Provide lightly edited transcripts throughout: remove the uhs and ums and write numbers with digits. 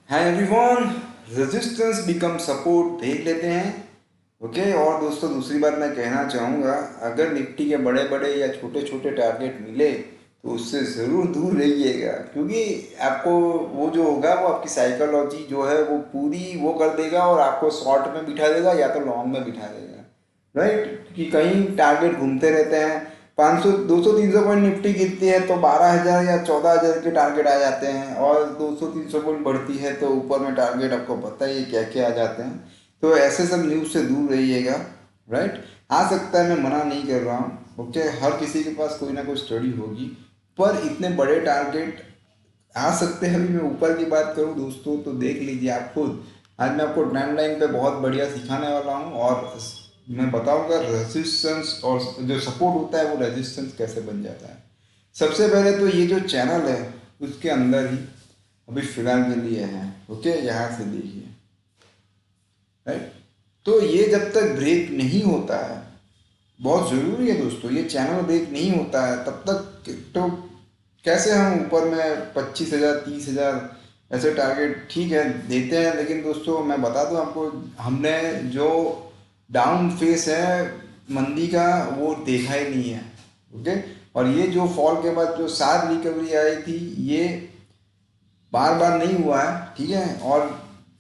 Hi everyone, resistance become support देख लेते हैं। ओके। और दोस्तों, दूसरी बात मैं कहना चाहूँगा, अगर निफ्टी के बड़े बड़े या छोटे छोटे टारगेट मिले तो उससे ज़रूर दूर रहिएगा, क्योंकि आपको वो जो होगा वो आपकी साइकोलॉजी जो है वो पूरी वो कर देगा और आपको शॉर्ट में बिठा देगा या तो लॉन्ग में बिठा देगा। राइट, कि कहीं टारगेट घूमते रहते हैं। 500 200 300 पॉइंट निफ्टी गिरती है तो 12,000 या 14,000 के टारगेट आ जाते हैं, और 200 300 पॉइंट बढ़ती है तो ऊपर में टारगेट आपको पता ही है क्या क्या आ जाते हैं। तो ऐसे सब न्यूज़ से दूर रहिएगा। राइट, आ सकता है, मैं मना नहीं कर रहा हूँ। ओके, हर किसी के पास कोई ना कोई स्टडी होगी, पर इतने बड़े टारगेट आ सकते हैं। अभी मैं ऊपर की बात करूँ दोस्तों तो देख लीजिए आप खुद। आज मैं आपको ट्रेंड लाइन पे बहुत बढ़िया सिखाने वाला हूँ, और मैं बताऊंगा रेजिस्टेंस और जो सपोर्ट होता है वो रेजिस्टेंस कैसे बन जाता है। सबसे पहले तो ये जो चैनल है उसके अंदर ही अभी फिलहाल के लिए है। ओके, यहाँ से देखिए। राइट, तो ये जब तक ब्रेक नहीं होता है, बहुत ज़रूरी है दोस्तों, ये चैनल ब्रेक नहीं होता है तब तक तो कैसे हम ऊपर में 25,000 30,000 ऐसे टारगेट ठीक है देते हैं। लेकिन दोस्तों मैं बता दूं आपको, हमने जो डाउन फेस है मंदी का वो देखा ही नहीं है। ओके, और ये जो फॉल के बाद जो शार्प रिकवरी आई थी ये बार बार नहीं हुआ है। ठीक है, और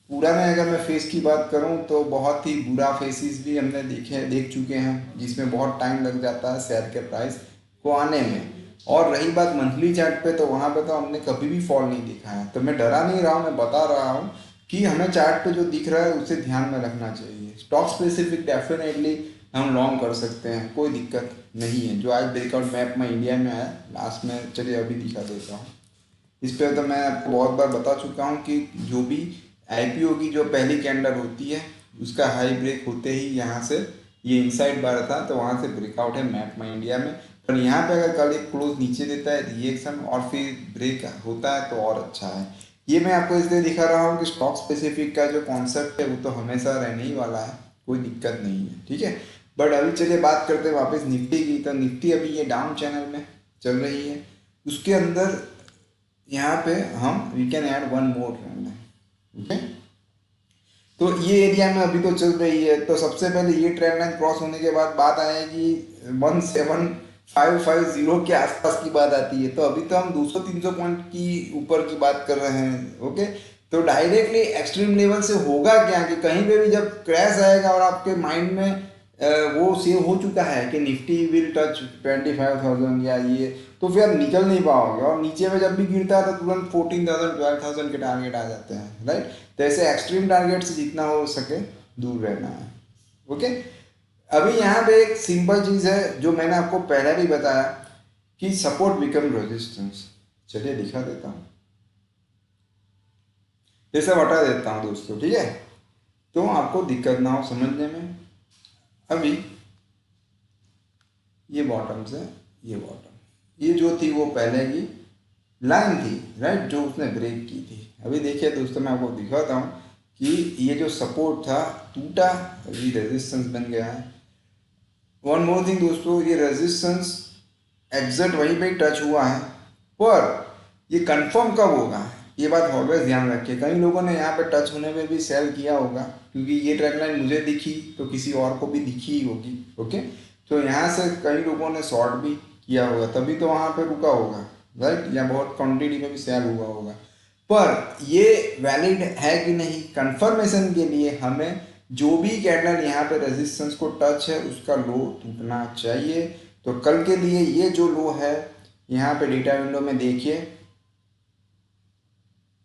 पूरा में अगर मैं फेस की बात करूं तो बहुत ही बुरा फेसिस भी हमने देख चुके हैं, जिसमें बहुत टाइम लग जाता है शेयर के प्राइस को आने में। और रही बात मंथली चार्ट पे, तो वहाँ पे तो हमने कभी भी फॉल नहीं दिखा है। तो मैं डरा नहीं रहा हूँ, मैं बता रहा हूँ कि हमें चार्ट पे जो दिख रहा है उसे ध्यान में रखना चाहिए। स्टॉक स्पेसिफिक डेफिनेटली हम लॉन्ग कर सकते हैं, कोई दिक्कत नहीं है। जो आज ब्रेकआउट मैप में इंडिया में आया लास्ट में, चलिए अभी दिखा देता हूँ। इस पे तो मैं आपको बहुत बार बता चुका हूँ कि जो भी आईपीओ की जो पहली कैंडल होती है उसका हाई ब्रेक होते ही यहाँ से ये इनसाइड बार था, तो वहाँ से ब्रेकआउट है मैप में इंडिया में। पर यहाँ पे अगर कल एक क्लोज नीचे देता है रिएक्शन और फिर ब्रेक होता है तो और अच्छा है। ये मैं आपको इसलिए दिखा रहा हूँ कि स्टॉक स्पेसिफिक का जो कॉन्सेप्ट है वो तो हमेशा रहने ही वाला है, कोई दिक्कत नहीं है। ठीक है, बट अभी चलिए बात करते हैं वापस निफ्टी की। तो निफ्टी अभी ये डाउन चैनल में चल रही है, उसके अंदर यहाँ पे हम we can add one more trend line. Okay, तो ये एरिया में अभी तो चल रही है। तो सबसे पहले ये ट्रेंड लाइन क्रॉस होने के बाद बात आएगी 17,550 के आसपास की बात आती है। तो अभी तो हम 200 300 पॉइंट की ऊपर की बात कर रहे हैं। ओके, तो डायरेक्टली एक्सट्रीम लेवल से होगा क्या कि कहीं पे भी जब क्रैश आएगा और आपके माइंड में वो सेव हो चुका है कि निफ्टी विल टच 25,000 या ये, तो फिर आप निकल नहीं पाओगे। और नीचे में जब भी गिरता है तो तुरंत 14,000 12,000 के टारगेट आ जाते हैं। राइट, तो ऐसे एक्सट्रीम टारगेट से जितना हो सके दूर रहना है। ओके, अभी यहाँ पे एक सिंपल चीज़ है जो मैंने आपको पहले भी बताया कि सपोर्ट बिकम रेजिस्टेंस। चलिए दिखा देता हूँ, ये सब हटा देता हूँ दोस्तों। ठीक है, तो आपको दिक्कत ना हो समझने में। अभी ये बॉटम से ये बॉटम, ये जो थी वो पहले की लाइन थी। राइट, जो उसने ब्रेक की थी। अभी देखिए दोस्तों, मैं आपको दिखाता हूँ कि ये जो सपोर्ट था टूटा, अभी रेजिस्टेंस बन गया है। वन मोर थिंग दोस्तों, ये रेजिस्टेंस एग्जैक्ट वहीं पे टच हुआ है, पर ये कंफर्म कब होगा ये बात ऑलवेज ध्यान रखिए। कई लोगों ने यहाँ पे टच होने में भी सेल किया होगा, क्योंकि ये ट्रेंड लाइन मुझे दिखी तो किसी और को भी दिखी ही होगी। ओके, तो यहाँ से कई लोगों ने शॉर्ट भी किया होगा, तभी तो वहाँ पे रुका होगा। राइट, या बहुत क्वान्टिटी में भी सेल हुआ होगा। पर ये वैलिड है कि नहीं, कंफर्मेशन के लिए हमें जो भी कैंडल यहाँ पे रेजिस्टेंस को टच है उसका लो टूटना चाहिए। तो कल के लिए ये जो लो है यहाँ पे डेटा विंडो में देखिए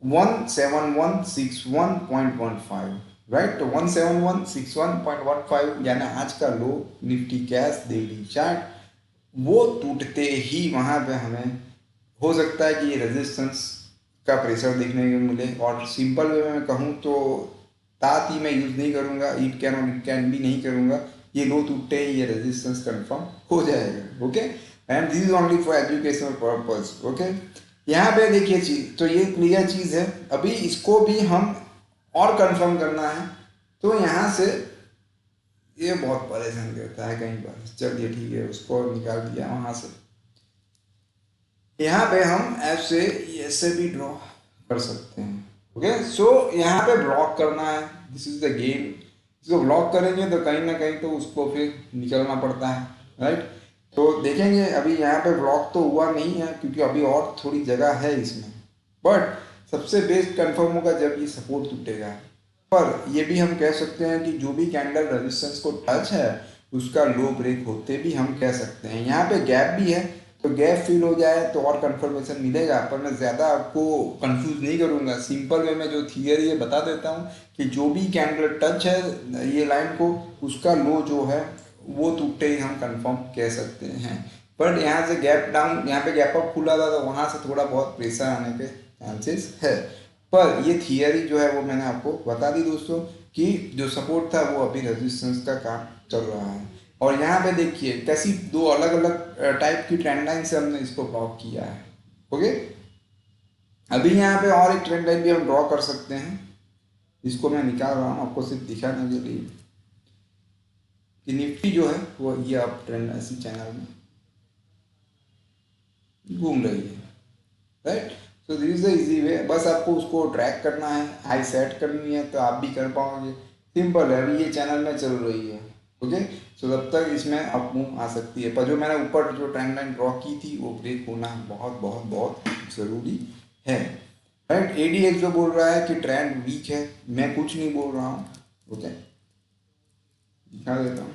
17161.15। राइट, तो 17161.15 यानी आज का लो निफ्टी कैश डेली चार्ट, वो टूटते ही वहाँ पे हमें हो सकता है कि ये रेजिस्टेंस का प्रेशर देखने को मिले। और सिंपल वे में कहूँ तो तात ही मैं यूज़ नहीं करूँगा, इट कैन और इट कैन भी नहीं करूँगा। ये लो टूटते ही ये रेजिस्टेंस कंफर्म हो जाएगा। Okay, and this is only for educational purpose. Okay, यहाँ पे देखिए चीज, तो ये क्लियर चीज़ है। अभी इसको भी हम और कंफर्म करना है, तो यहाँ से ये बहुत परेशान करता है कहीं पर। चलिए ठीक है, उसको निकाल दिया वहाँ से। यहाँ पे हम ऐप से ऐसे भी ड्रॉ कर सकते हैं। ओके। सो यहाँ पे ब्लॉक करना है, दिस इज द गेम। इसको ब्लॉक करेंगे तो कहीं ना कहीं तो उसको फिर निकलना पड़ता है, राइट। तो देखेंगे अभी यहाँ पे ब्लॉक तो हुआ नहीं है क्योंकि अभी और थोड़ी जगह है इसमें, बट सबसे बेस्ट कंफर्म होगा जब ये सपोर्ट टूटेगा। पर ये भी हम कह सकते हैं कि जो भी कैंडल रेजिस्टेंस को टच है उसका लो ब्रेक होते भी हम कह सकते हैं। यहाँ पे गैप भी है, तो गैप फिल हो जाए तो और कंफर्मेशन मिलेगा, पर मैं ज़्यादा आपको कंफ्यूज नहीं करूँगा। सिंपल वे में जो थियरी है बता देता हूँ कि जो भी कैंडल टच है ये लाइन को, उसका लो जो है वो टूटे ही हम कंफर्म कह सकते हैं। बट यहाँ से गैप डाउन, यहाँ पे गैप अप खुला था तो वहाँ से थोड़ा बहुत प्रेशर आने के चांसेस है। पर ये थियरी जो है वो मैंने आपको बता दी दोस्तों कि जो सपोर्ट था वो अभी रेजिस्टेंस का काम चल रहा है। और यहाँ पे देखिए कैसी दो अलग अलग टाइप की ट्रेंड लाइन से हमने इसको ब्लॉक किया है। ओके, अभी यहाँ पे और एक ट्रेंड लाइन भी हम ड्रॉ कर सकते हैं, इसको मैं निकाल रहा हूँ आपको सिर्फ दिखाने के लिए कि निफ्टी जो है वो ये अब ट्रेंड ऐसी चैनल में घूम रही है, right. So this is the easy way, बस आपको उसको ट्रैक करना है, हाई सेट करनी है तो आप भी कर पाओगे। सिंपल है, अभी ये चैनल में चल रही है। ओके, सो तब तक इसमें अप मूव आ सकती है, पर जो मैंने ऊपर जो ट्रेंड लाइन ड्रॉ की थी वो ब्रेक होना बहुत बहुत बहुत ज़रूरी है, राइट। एडीएक्स जो बोल रहा है कि ट्रेंड वीक है, मैं कुछ नहीं बोल रहा हूँ। ओके, दिखा देता हूँ।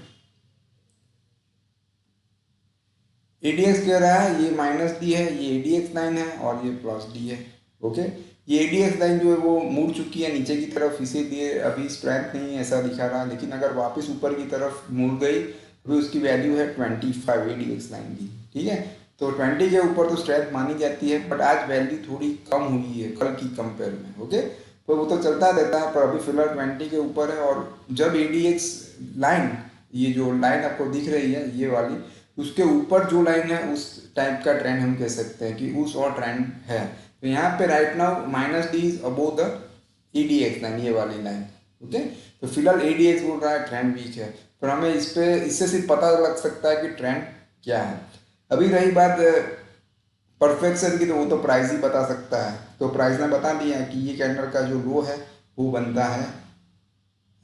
एडीएक्स कह रहा है ये माइनस डी है, ये एडीएक्स लाइन है और ये प्लस डी है। ओके, ये एडीएक्स लाइन जो है वो मुड़ चुकी है नीचे की तरफ, इसीलिए अभी स्ट्रेंथ नहीं ऐसा दिखा रहा, लेकिन अगर वापस ऊपर की तरफ मुड़ गई अभी उसकी वैल्यू है 25 एडीएक्स लाइन की, ठीक है। तो 20 के ऊपर तो स्ट्रेंथ मानी जाती है, बट आज वैल्यू थोड़ी कम हुई है कल की कंपेयर में। ओके, तो वो तो चलता रहता है, पर अभी फिलहाल 20 के ऊपर है। और जब एडीएक्स लाइन, ये जो लाइन आपको दिख रही है ये वाली, उसके ऊपर जो लाइन है उस टाइप का ट्रेंड हम कह सकते हैं कि उस और ट्रेंड है। तो यहाँ पे right now minus D is above the ADX line, ये वाली लाइन। ओके, तो फिलहाल एडीएक्स बोल रहा है ट्रेंड वीक है, पर हमें इस पे इससे सिर्फ पता लग सकता है कि ट्रेंड क्या है। अभी रही बात परफेक्शन की, तो वो तो प्राइस ही बता सकता है। तो प्राइस ने बता दिया कि ये कैंडल का जो लो है वो बनता है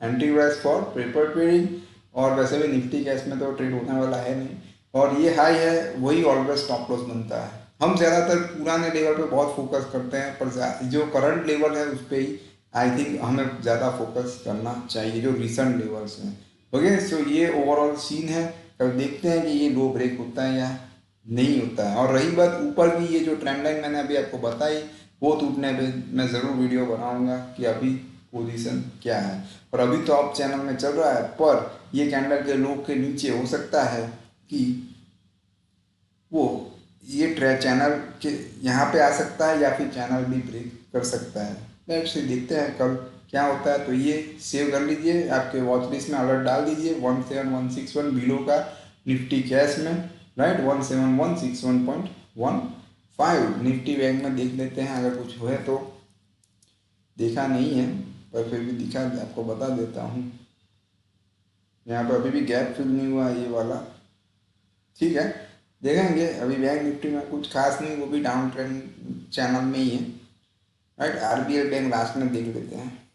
anti price for paper trading, और वैसे भी निफ्टी कैश में तो ट्रेड होने वाला है नहीं। और ये हाई है वही ऑलवेज स्टॉप लॉस बनता है। हम ज़्यादातर पुराने लेवल पे बहुत फोकस करते हैं, पर जो करंट लेवल है उस पर ही आई थिंक हमें ज़्यादा फोकस करना चाहिए, जो रिसेंट लेवल्स हैं। ओके, सो ये ओवरऑल सीन है। कल देखते हैं कि ये लो ब्रेक होता है या नहीं होता है। और रही बात ऊपर की, ये जो ट्रेंड लाइन मैंने अभी आपको बताई वो टूटने पे मैं ज़रूर वीडियो बनाऊंगा कि अभी पोजीशन क्या है। और अभी तो अप चैनल में चल रहा है, पर ये कैंडल के लो के नीचे हो सकता है कि वो ये ट्रे चैनल के यहाँ पे आ सकता है, या फिर चैनल भी ब्रेक कर सकता है। लेट्स सी, देखते हैं कल क्या होता है। तो ये सेव कर लीजिए, आपके वॉच लिस्ट में अलर्ट डाल दीजिए 17161 बिलो का निफ्टी कैश में, राइट। 17161.15 निफ्टी बैंक में देख लेते हैं, अगर कुछ हुए तो। देखा नहीं है पर फिर भी दिखा, आपको बता देता हूँ। यहाँ पे अभी भी गैप फिल नहीं हुआ ये वाला, ठीक है। देखेंगे, अभी बैंक निफ्टी में कुछ खास नहीं, वो भी डाउन ट्रेंड चैनल में ही है, राइट। आरबीएल बैंक लास्ट में देख लेते हैं।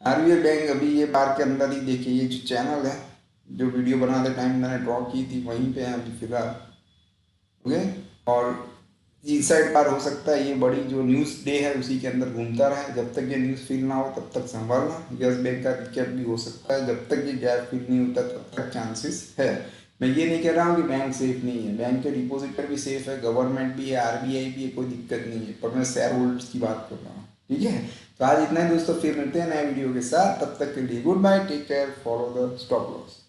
आरबीएल बैंक अभी ये बार के अंदर ही, देखिए ये जो चैनल है जो वीडियो बनाते टाइम मैंने ड्रॉ की थी वहीं पे है अभी फिलहाल। ओके, और इस साइड बार हो सकता है ये बड़ी जो न्यूज़ डे है उसी के अंदर घूमता रहे, जब तक ये न्यूज़ फिल ना हो तब तक संभालना। यस बैंक का रिकैप भी हो सकता है, जब तक ये गैप फिल नहीं होता तब तक चांसेस है। मैं ये नहीं कह रहा हूँ कि बैंक सेफ नहीं है, बैंक के डिपॉजिटर भी सेफ है, गवर्नमेंट भी है, आरबीआई भी है, कोई दिक्कत नहीं है, पर मैं शेयर होल्डर्स की बात कर रहा हूँ, ठीक है। तो आज इतना ही दोस्तों, फिर मिलते हैं नए वीडियो के साथ, तब तक के लिए goodbye, take care, follow the stop loss.